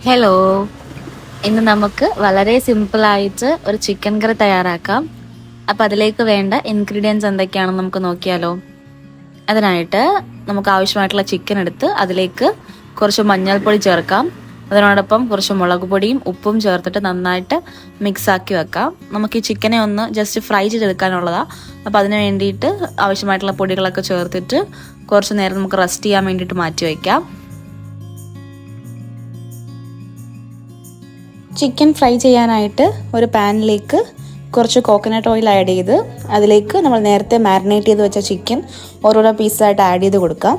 Hello, ഇന്ന് നമുക്ക് വളരെ സിമ്പിളായിട്ട് ഒരു ചിക്കൻ കറി തയ്യാറാക്കാം. അപ്പം അതിലേക്ക് വേണ്ട ഇൻഗ്രീഡിയൻസ് എന്തൊക്കെയാണെന്ന് നമുക്ക് നോക്കിയാലോ. അതിനായിട്ട് നമുക്ക് ആവശ്യമായിട്ടുള്ള ചിക്കൻ എടുത്ത് അതിലേക്ക് കുറച്ച് മഞ്ഞൾപ്പൊടി ചേർക്കാം. അതിനോടൊപ്പം കുറച്ച് മുളക് പൊടിയും ഉപ്പും ചേർത്തിട്ട് നന്നായിട്ട് മിക്സാക്കി വെക്കാം. നമുക്ക് ഈ ചിക്കനെ ഒന്ന് ജസ്റ്റ് ഫ്രൈ ചെയ്തെടുക്കാനുള്ളതാണ്. അപ്പോൾ അതിന് വേണ്ടിയിട്ട് ആവശ്യമായിട്ടുള്ള പൊടികളൊക്കെ ചേർത്തിട്ട് കുറച്ച് നേരം നമുക്ക് റെസ്റ്റ് ചെയ്യാൻ വേണ്ടിയിട്ട് മാറ്റി വയ്ക്കാം. ചിക്കൻ ഫ്രൈ ചെയ്യാനായിട്ട് ഒരു പാനിലേക്ക് കുറച്ച് കോക്കനട്ട് ഓയിൽ ആഡ് ചെയ്ത് അതിലേക്ക് നമ്മൾ നേരത്തെ മാരിനേറ്റ് ചെയ്ത് വെച്ച ചിക്കൻ ഓരോരോ പീസായിട്ട് ആഡ് ചെയ്ത് കൊടുക്കാം.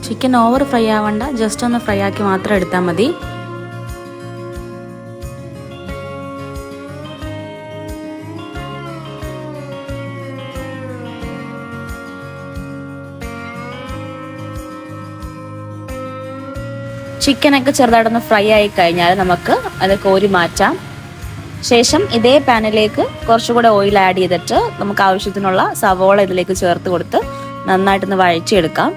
ചിക്കൻ ഓവർ ഫ്രൈ ആവണ്ട, ജസ്റ്റ് ഒന്ന് ഫ്രൈ ആക്കി മാത്രം എടുത്താൽ മതി. ചിക്കനൊക്കെ ചെറുതായിട്ടൊന്ന് ഫ്രൈ ആയി കഴിഞ്ഞാൽ നമുക്ക് അത് കോരി മാറ്റാം. ശേഷം ഇതേ പാനിലേക്ക് കുറച്ചുകൂടെ ഓയിൽ ആഡ് ചെയ്തിട്ട് നമുക്ക് ആവശ്യത്തിനുള്ള സവോള ഇതിലേക്ക് ചേർത്ത് കൊടുത്ത് നന്നായിട്ടൊന്ന് വഴറ്റിയെടുക്കാം.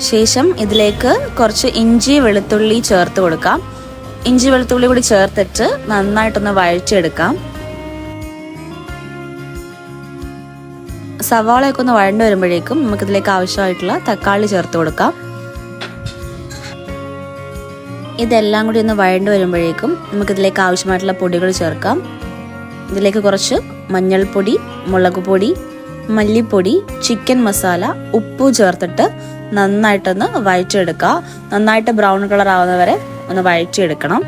ശേഷം ഇതിലേക്ക് കുറച്ച് ഇഞ്ചി വെളുത്തുള്ളി ചേർത്ത് കൊടുക്കാം. ഇഞ്ചി വെളുത്തുള്ളി കൂടി ചേർത്തിട്ട് നന്നായിട്ടൊന്ന് വഴറ്റിയെടുക്കാം. സവാളയൊക്കെ ഒന്ന് വഴണ്ടു വരുമ്പോഴേക്കും നമുക്കിതിലേക്ക് ആവശ്യമായിട്ടുള്ള തക്കാളി ചേർത്ത് കൊടുക്കാം. ഇതെല്ലാം കൂടി ഒന്ന് വഴണ്ടു വരുമ്പോഴേക്കും നമുക്കിതിലേക്ക് ആവശ്യമായിട്ടുള്ള പൊടികൾ ചേർക്കാം. ഇതിലേക്ക് കുറച്ച് മഞ്ഞൾപ്പൊടി, മുളക് പൊടി, മല്ലിപ്പൊടി, ചിക്കൻ മസാല, ഉപ്പ് ചേർത്തിട്ട് നന്നായിട്ടൊന്ന് വഴറ്റിയെടുക്കുക. നന്നായിട്ട് ബ്രൗൺ കളർ ആവുന്നവരെ ഒന്ന് വഴറ്റിയെടുക്കണം.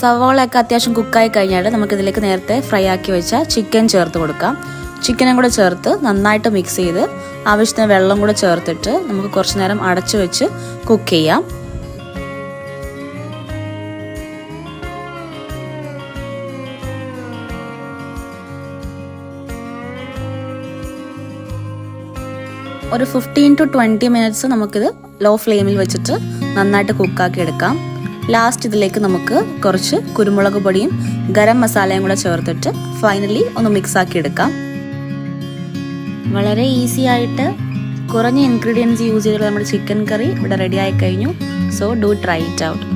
സവാളയൊക്കെ അത്യാവശ്യം കുക്കായി കഴിഞ്ഞാൽ നമുക്കിതിലേക്ക് നേരത്തെ ഫ്രൈ ആക്കി വെച്ച ചിക്കൻ ചേർത്ത് കൊടുക്കാം. ചിക്കനും കൂടെ ചേർത്ത് നന്നായിട്ട് മിക്സ് ചെയ്ത് ആവശ്യത്തിന് വെള്ളം കൂടെ ചേർത്തിട്ട് നമുക്ക് കുറച്ച് നേരം അടച്ചു വെച്ച് കുക്ക് ചെയ്യാം. ഒരു 15 to 20 മിനിറ്റ്സ് നമുക്കിത് ലോ ഫ്ലെയിമിൽ വെച്ചിട്ട് നന്നായിട്ട് കുക്കാക്കി എടുക്കാം. ലാസ്റ്റ് ഇതിലേക്ക് നമുക്ക് കുറച്ച് കുരുമുളക് പൊടിയും ഗരം മസാലയും കൂടെ ചേർത്തിട്ട് ഫൈനലി ഒന്ന് മിക്സ് ആക്കി എടുക്കാം. വളരെ ഈസി ആയിട്ട് കുറഞ്ഞ ഇൻഗ്രീഡിയൻസ് യൂസ് ചെയ്തിട്ടുള്ള നമ്മുടെ ചിക്കൻ കറി ഇവിടെ റെഡി ആയി കഴിഞ്ഞു. So do try it out.